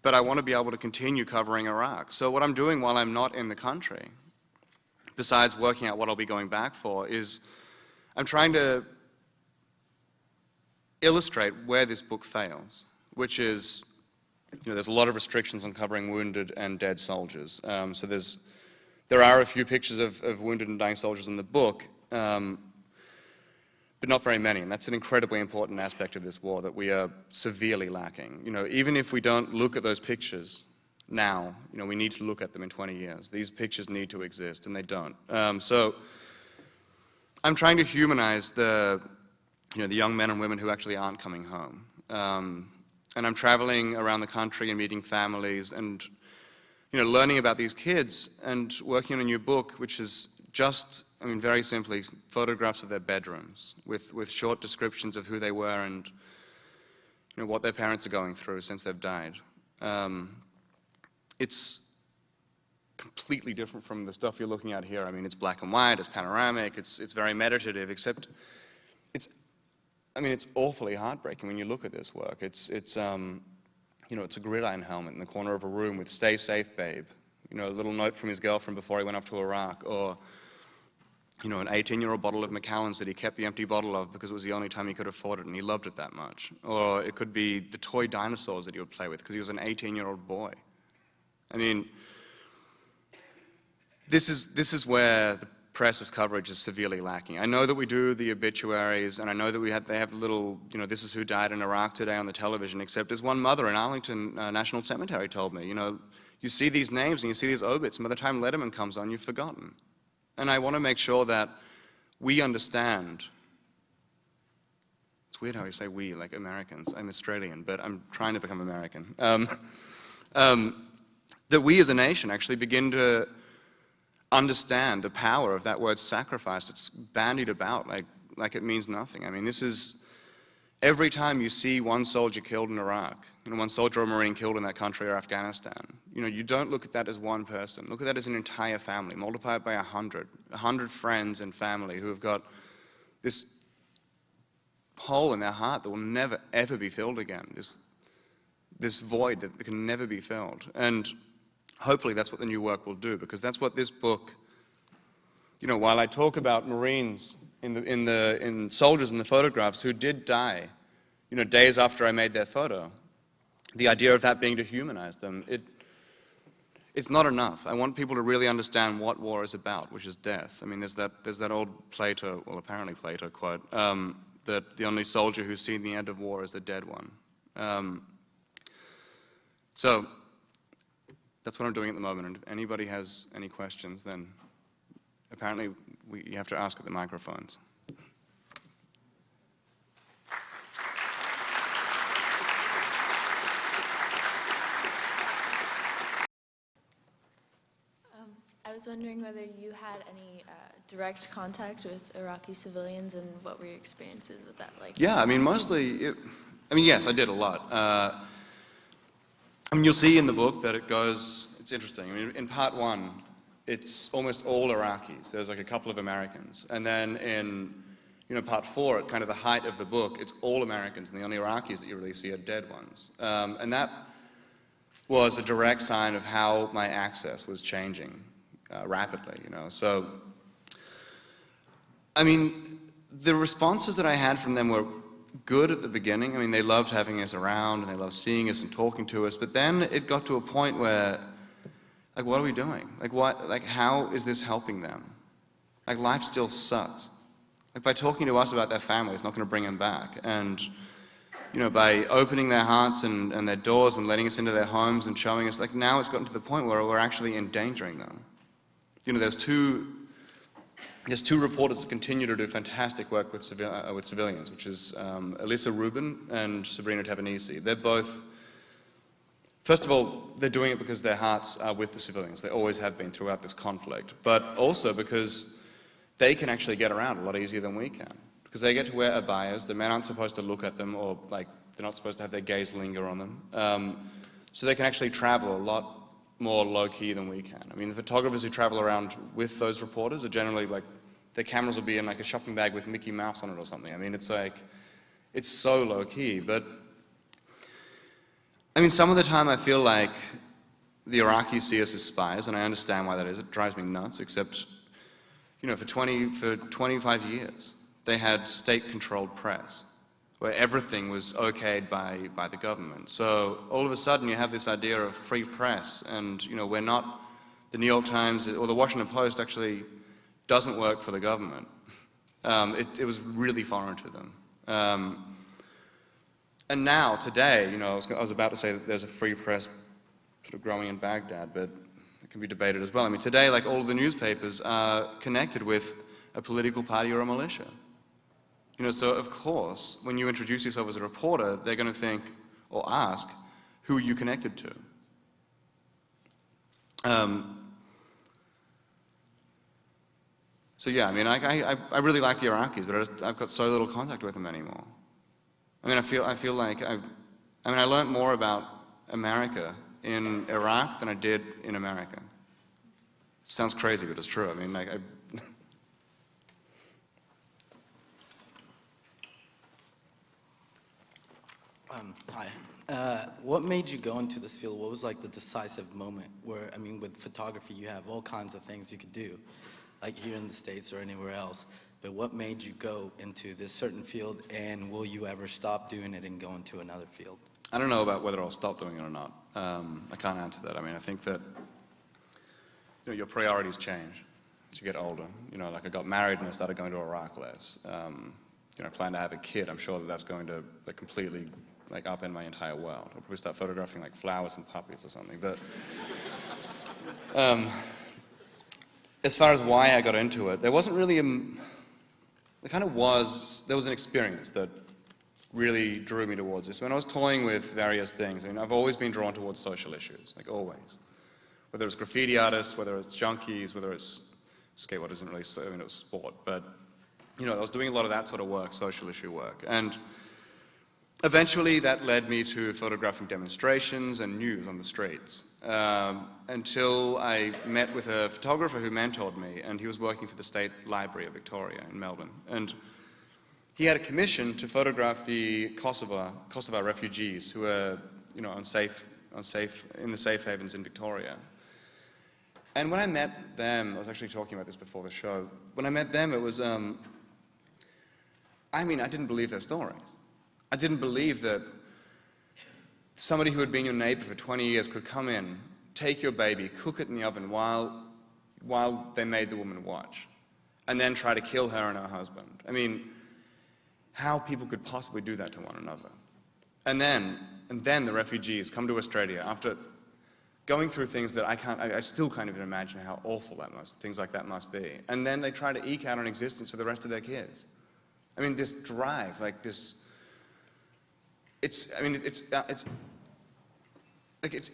But I want to be able to continue covering Iraq. So what I'm doing while I'm not in the country, besides working out what I'll be going back for, is I'm trying to illustrate where this book fails, which is, there's a lot of restrictions on covering wounded and dead soldiers. So there are a few pictures of wounded and dying soldiers in the book, but not very many, and that's an incredibly important aspect of this war that we are severely lacking. Even if we don't look at those pictures now, we need to look at them in 20 years. These pictures need to exist, and they don't. So I'm trying to humanize the young men and women who actually aren't coming home. And I'm traveling around the country and meeting families and, learning about these kids and working on a new book, which is just, I mean, very simply, photographs of their bedrooms with short descriptions of who they were and, what their parents are going through since they've died. It's completely different from the stuff you're looking at here. I mean, it's black and white, it's panoramic, it's very meditative, except it's awfully heartbreaking when you look at this work. It's a gridiron helmet in the corner of a room with "Stay safe, babe." A little note from his girlfriend before he went off to Iraq, or, an 18-year-old bottle of Macallan's that he kept the empty bottle of because it was the only time he could afford it and he loved it that much. Or it could be the toy dinosaurs that he would play with because he was an 18-year-old boy. I mean, this is where the press's coverage is severely lacking. I know that we do the obituaries, and I know that they have little, you know, this is who died in Iraq today on the television, except as one mother in Arlington National Cemetery told me, you know, you see these names and you see these obits, and by the time Letterman comes on, you've forgotten. And I want to make sure that we understand. It's weird how you say we, like Americans. I'm Australian, but I'm trying to become American. That we as a nation actually begin to understand the power of that word sacrifice. It's bandied about like it means nothing. I mean, this is, every time you see one soldier killed in Iraq, you know, one soldier or Marine killed in that country or Afghanistan, you know, you don't look at that as one person. Look at that as an entire family. Multiply it by 100 friends and family who have got this hole in their heart that will never, ever be filled again. This void that can never be filled. And hopefully that's what the new work will do, because that's what this book, you know, while I talk about Marines in soldiers in the photographs who did die, you know, days after I made their photo, the idea of that being to humanize them, it's not enough. I want people to really understand what war is about, which is death. I mean, there's that old Plato, well, apparently Plato quote, that the only soldier who's seen the end of war is the dead one. So that's what I'm doing at the moment, and if anybody has any questions, then apparently you have to ask at the microphones. I was wondering whether you had any direct contact with Iraqi civilians, and what were your experiences with that like? Yeah, I mean, mostly, yes, I did a lot. I mean, you'll see in the book that it goes, it's interesting. I mean, in part one, it's almost all Iraqis. There's like a couple of Americans. And then in, you know, part four, at kind of the height of the book, it's all Americans, and the only Iraqis that you really see are dead ones. And that was a direct sign of how my access was changing rapidly, you know. So, I mean, the responses that I had from them were good at the beginning. I mean, they loved having us around, and they loved seeing us and talking to us, but then it got to a point where, like, what are we doing? Like, how is this helping them? Like, life still sucks. Like, by talking to us about their family, it's not going to bring them back. And, you know, by opening their hearts and their doors and letting us into their homes and showing us, like, now it's gotten to the point where we're actually endangering them. You know, there's two reporters that continue to do fantastic work with civilians, which is Elisa Rubin and Sabrina Tavanisi. They're both, first of all, they're doing it because their hearts are with the civilians. They always have been throughout this conflict, but also because they can actually get around a lot easier than we can. Because they get to wear abayas, the men aren't supposed to look at them, or like they're not supposed to have their gaze linger on them. So they can actually travel a lot more low-key than we can. I mean, the photographers who travel around with those reporters are generally like, their cameras will be in like a shopping bag with Mickey Mouse on it or something. I mean, it's like, it's so low-key, but I mean, some of the time I feel like the Iraqis see us as spies, and I understand why that is. It drives me nuts, except, you know, for 25 years, they had state-controlled press, where everything was okayed by the government. So all of a sudden you have this idea of free press, and, you know, we're not, the New York Times or the Washington Post actually doesn't work for the government. It was really foreign to them. And now, today, you know, I was about to say that there's a free press sort of growing in Baghdad, but it can be debated as well. I mean, today, like, all of the newspapers are connected with a political party or a militia. You know, so of course, when you introduce yourself as a reporter, they're going to think or ask, who are you connected to? So yeah, I mean, I really like the Iraqis, but I've got so little contact with them anymore. I mean, I feel like I learned more about America in Iraq than I did in America. It sounds crazy, but it's true. I mean, like, Hi. What made you go into this field? What was like the decisive moment where, I mean, with photography, you have all kinds of things you could do, like here in the States or anywhere else. But what made you go into this certain field, and will you ever stop doing it and go into another field? I don't know about whether I'll stop doing it or not. I can't answer that. I mean, I think that, you know, your priorities change. as you get older. You know, like I got married and I started going to Iraq less. You know, I plan to have a kid. I'm sure that that's going to like, completely like upend my entire world. I'll probably start photographing like flowers and puppies or something. But as far as why I got into it, there wasn't really there was an experience that really drew me towards this. When I was toying with various things, I mean, I've always been drawn towards social issues, like always. Whether it's graffiti artists, whether it's junkies, whether it's skateboard isn't really, I mean, it was sport, but you know, I was doing a lot of that sort of work, social issue work. And eventually that led me to photographing demonstrations and news on the streets, until I met with a photographer who mentored me, and he was working for the State Library of Victoria in Melbourne. And he had a commission to photograph the Kosovar refugees who were, you know, in the safe havens in Victoria. And when I met them, I was actually talking about this before the show, when I met them it was, I mean, I didn't believe their stories. I didn't believe that somebody who had been your neighbor for 20 years could come in, take your baby, cook it in the oven while they made the woman watch, and then try to kill her and her husband. I mean, how people could possibly do that to one another. And then the refugees come to Australia after going through things that I still can't even imagine how awful things like that must be. And then they try to eke out an existence for the rest of their kids. I mean, this drive, like this, it's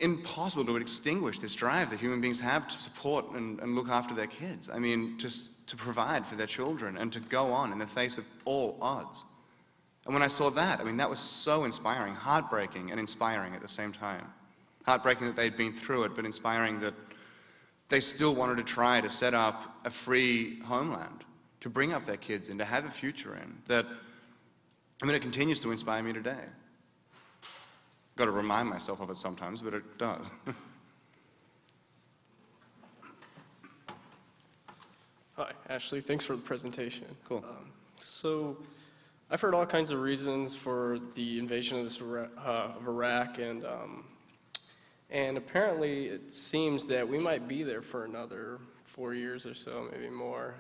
impossible to extinguish this drive that human beings have to support and look after their kids. I mean, just to provide for their children and to go on in the face of all odds. And when I saw that, I mean, that was so inspiring, heartbreaking and inspiring at the same time. Heartbreaking that they'd been through it, but inspiring that they still wanted to try to set up a free homeland, to bring up their kids in, to have a future in. That, I mean, it continues to inspire me today. Got to remind myself of it sometimes, but it does. Hi, Ashley. Thanks for the presentation. Cool. So, I've heard all kinds of reasons for the invasion of Iraq, and apparently it seems that we might be there for another 4 years or so, maybe more,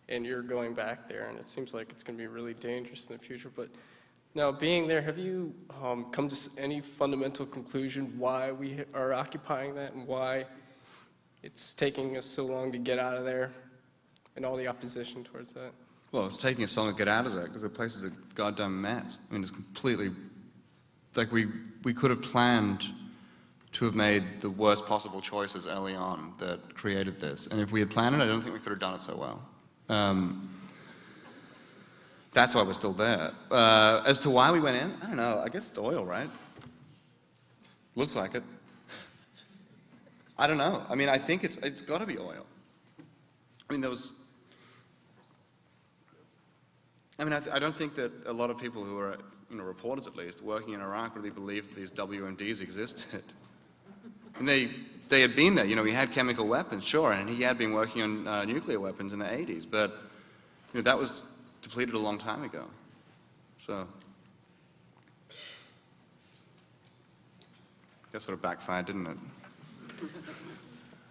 and you're going back there, and it seems like it's going to be really dangerous in the future. But now, being there, have you come to any fundamental conclusion why we are occupying that and why it's taking us so long to get out of there and all the opposition towards that? Well, it's taking us so long to get out of there because the place is a goddamn mess. I mean, it's completely, like we could have planned to have made the worst possible choices early on that created this. And if we had planned it, I don't think we could have done it so well. That's why we're still there. As to why we went in, I don't know. I guess it's oil, right? Looks like it. I don't know. I mean, I think it's got to be oil. I mean, I don't think that a lot of people who are, you know, reporters at least, working in Iraq really believed that these WMDs existed. And they had been there. You know, we had chemical weapons, sure, and he had been working on nuclear weapons in the 80s, but you know, that was depleted a long time ago. So that sort of backfired, didn't it?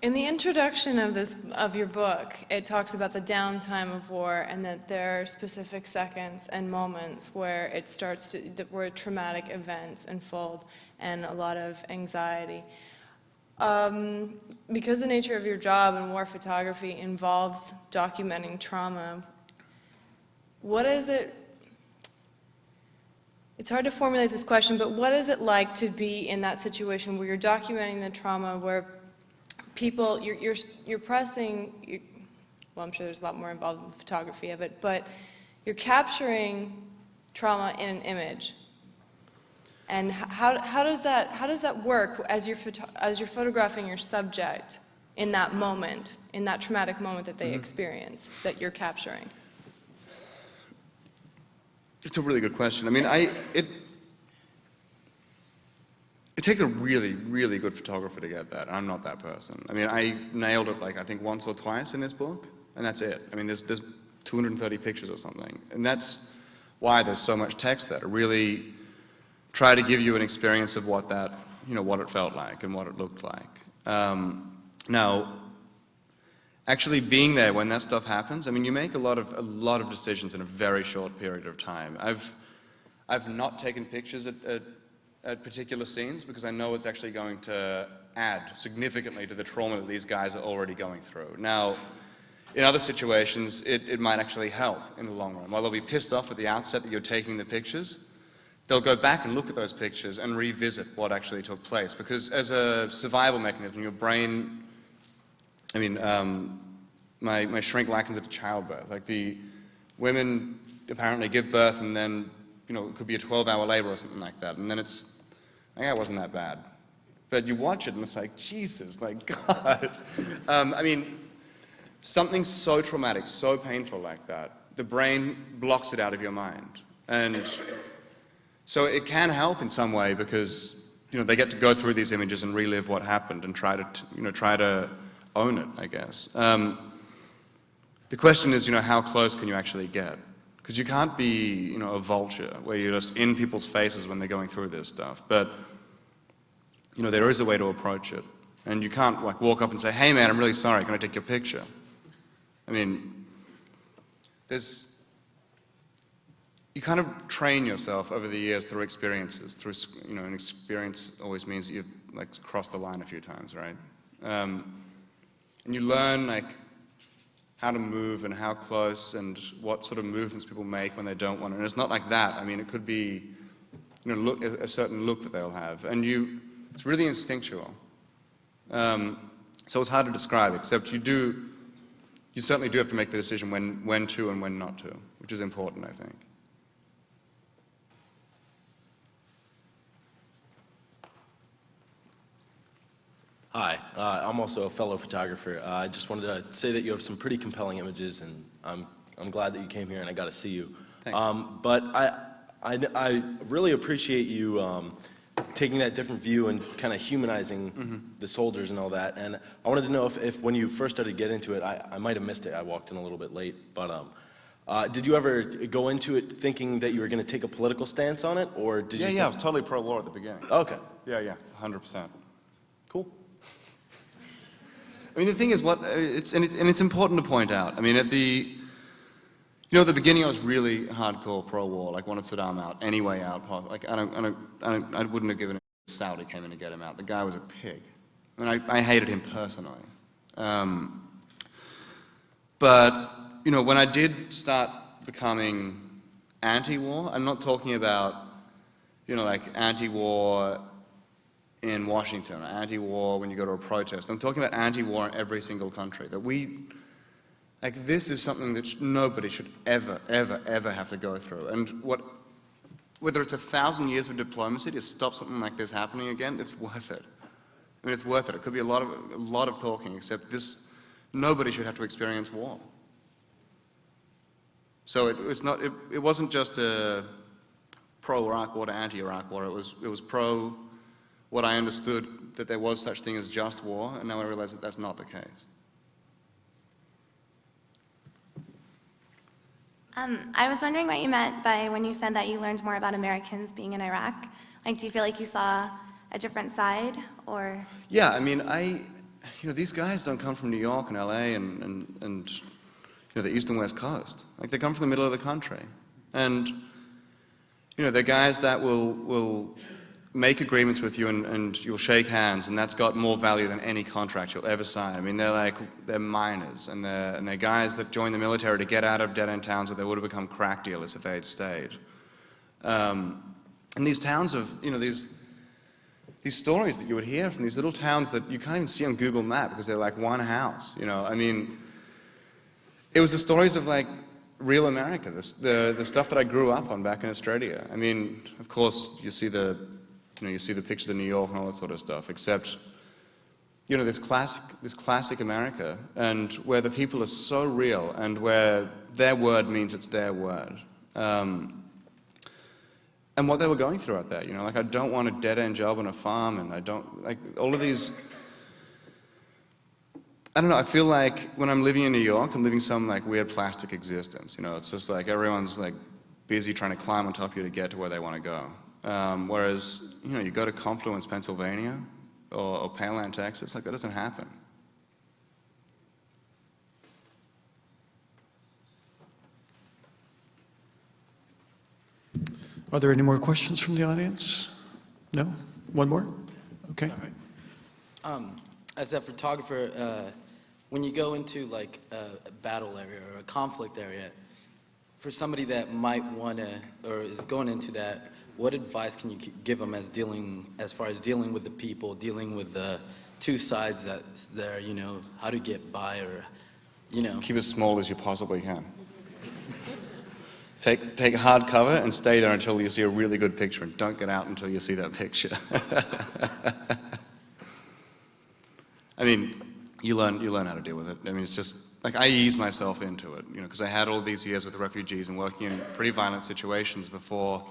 In the introduction of your book, it talks about the downtime of war and that there are specific seconds and moments where it starts where traumatic events unfold and a lot of anxiety. Because the nature of your job in war photography involves documenting trauma, what is it? It's hard to formulate this question, but what is it like to be in that situation where you're documenting the trauma, where people, you're pressing, well, I'm sure there's a lot more involved in the photography of it, but you're capturing trauma in an image. And how does that work as you're photographing your subject in that moment, in that traumatic moment that they experience, that you're capturing? It's a really good question. I mean, it takes a really, really good photographer to get that. I'm not that person. I mean, I nailed it like I think once or twice in this book, and that's it. I mean, there's 230 pictures or something, and that's why there's so much text there, to really try to give you an experience of what that, you know, what it felt like and what it looked like. Now, actually being there when that stuff happens, I mean, you make a lot of decisions in a very short period of time. I've not taken pictures at particular scenes because I know it's actually going to add significantly to the trauma that these guys are already going through. Now, in other situations, it might actually help in the long run. While they'll be pissed off at the outset that you're taking the pictures, they'll go back and look at those pictures and revisit what actually took place. Because as a survival mechanism, your brain, I mean, my shrink likens it to childbirth. Like the women apparently give birth and then, you know, it could be a 12-hour labor or something like that. And then it's, like, it wasn't that bad. But you watch it and it's like, Jesus, like, God. I mean, something so traumatic, so painful like that, the brain blocks it out of your mind. And so it can help in some way because, you know, they get to go through these images and relive what happened and try to own it, I guess. The question is, you know, how close can you actually get? Because you can't be, you know, a vulture where you're just in people's faces when they're going through this stuff. But, you know, there is a way to approach it. And you can't, like, walk up and say, hey, man, I'm really sorry, can I take your picture? I mean, you kind of train yourself over the years through experiences, you know, an experience always means that you've, like, crossed the line a few times, right? And you learn, like, how to move and how close and what sort of movements people make when they don't want it. And it's not like that. I mean, it could be, you know, a certain look that they'll have. And it's really instinctual. So it's hard to describe, except you certainly do have to make the decision when to and when not to, which is important, I think. Hi, I'm also a fellow photographer. I just wanted to say that you have some pretty compelling images, and I'm glad that you came here and I got to see you. Thanks. But I really appreciate you taking that different view and kind of humanizing the soldiers and all that. And I wanted to know if when you first started to get into it, I might have missed it. I walked in a little bit late, but did you ever go into it thinking that you were going to take a political stance on it, or did you? Yeah, I was totally pro-war at the beginning. Okay. Yeah, 100%. Cool. I mean, the thing is, it's important to point out. I mean, at the beginning, I was really hardcore pro-war. Like, wanted Saddam out, any way out. Like, I wouldn't have given a if Saudi came in to get him out. The guy was a pig. I mean, I hated him personally. But you know, when I did start becoming anti-war, I'm not talking about, you know, like anti-war in Washington, or anti-war when you go to a protest. I'm talking about anti-war in every single country. That like, this is something that nobody should ever, ever, ever have to go through. And whether it's 1,000 years of diplomacy to stop something like this happening again, it's worth it. I mean, it's worth it. It could be a lot of talking, except nobody should have to experience war. So it wasn't just a pro-Iraq war to anti-Iraq war. It was pro what I understood, that there was such thing as just war, and now I realize that that's not the case. I was wondering what you meant by when you said that you learned more about Americans being in Iraq. Like, do you feel like you saw a different side, or? Yeah, I mean, you know, these guys don't come from New York and LA and you know, the East and West Coast. Like, they come from the middle of the country. And, you know, they're guys that will make agreements with you and you'll shake hands, and that's got more value than any contract you'll ever sign. I mean, they're miners, and they're guys that join the military to get out of dead-end towns where they would have become crack dealers if they had stayed. And these towns of, you know, these stories that you would hear from these little towns that you can't even see on Google Maps because they're like one house, you know. I mean, it was the stories of, like, real America, the stuff that I grew up on back in Australia. I mean, of course, you see the pictures of New York and all that sort of stuff, except, you know, this classic America, and where the people are so real, and where their word means it's their word. And what they were going through out there, you know, like, I don't want a dead-end job on a farm, and I don't, like, all of these, I don't know, I feel like when I'm living in New York, I'm living some, like, weird plastic existence, you know. It's just like everyone's, like, busy trying to climb on top of you to get to where they want to go. Whereas, you know, you go to Confluence, Pennsylvania, or Palan, Texas, like, that doesn't happen. Are there any more questions from the audience? No? One more? Okay. As a photographer, when you go into like a battle area or a conflict area, for somebody that might want to or is going into that, what advice can you give them as far as dealing with the people, dealing with the two sides that's there, you know, how to get by, or, you know? Keep as small as you possibly can. Take hard cover and stay there until you see a really good picture, and don't get out until you see that picture. I mean, you learn how to deal with it. I mean, it's just, like, I ease myself into it, you know, because I had all these years with refugees and working in pretty violent situations before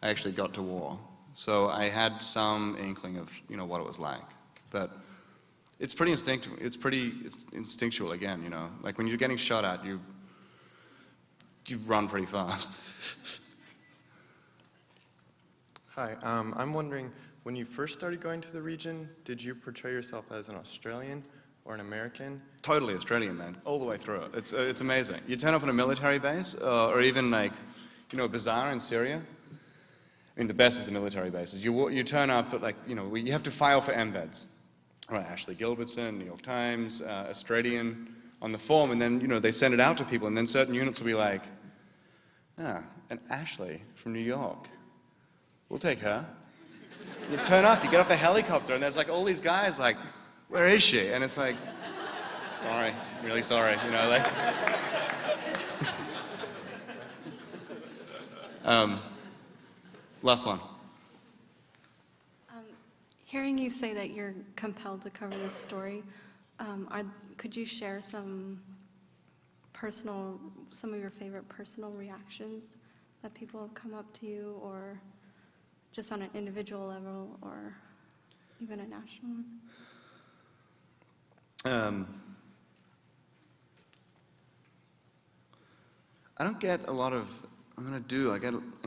I actually got to war. So I had some inkling of, you know, what it was like. But it's pretty instinctual. It's instinctual again, you know. Like when you're getting shot at, you run pretty fast. Hi, I'm wondering, when you first started going to the region, did you portray yourself as an Australian or an American? Totally Australian, man, all the way through. It's amazing. You turn up on a military base, or even like, you know, a bazaar in Syria. I mean, the best is the military bases. You turn up, like, you know, you have to file for embeds. Right, Ashley Gilbertson, New York Times, Australian on the form, and then, you know, they send it out to people, and then certain units will be like, an Ashley from New York. We'll take her. You turn up, you get off the helicopter, and there's like all these guys like, where is she? And it's like, sorry, I'm really sorry, you know, like. Last one. Hearing you say that you're compelled to cover this story, could you share some of your favorite personal reactions that people have come up to you, or just on an individual level, or even a national one? I don't get a lot of, I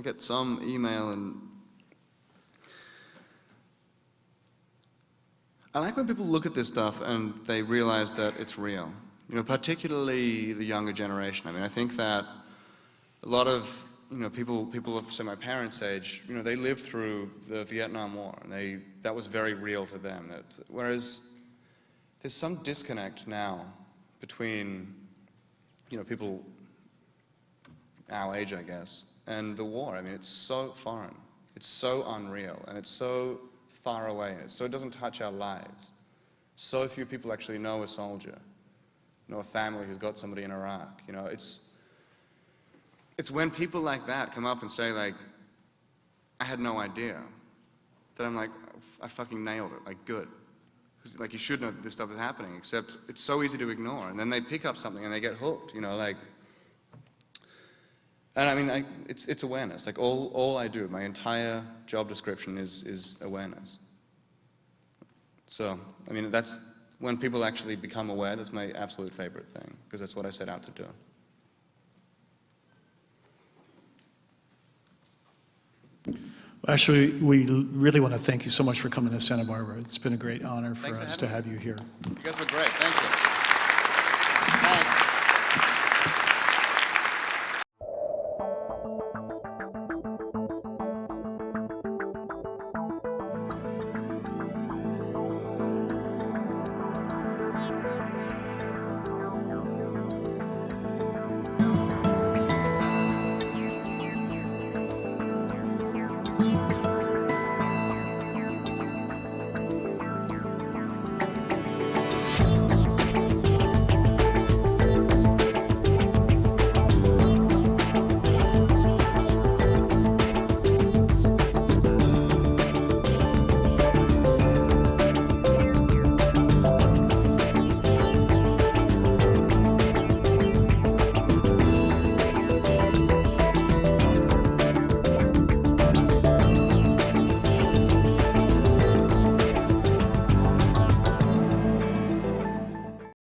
get some email, and I like when people look at this stuff and they realize that it's real. You know, particularly the younger generation. I mean, I think that a lot of, you know, people of, say, my parents' age, you know, they lived through the Vietnam War, and that was very real to them. Whereas there's some disconnect now between, you know, people our age, I guess, and the war. I mean, it's so foreign, it's so unreal, and it's so far away, and it doesn't touch our lives. So few people actually know a soldier, know a family who's got somebody in Iraq. You know, it's when people like that come up and say, like, I had no idea, that I'm like, I fucking nailed it, like, good. Like, you should know that this stuff is happening, except it's so easy to ignore. And then they pick up something and they get hooked, you know, like. And I mean, it's awareness. Like, all I do, my entire job description is awareness. So, I mean, that's when people actually become aware, that's my absolute favorite thing, because that's what I set out to do. Ashley, we really want to thank you so much for coming to Santa Barbara. It's been a great honor for us to have you here. You guys were great. Thank you. Thanks.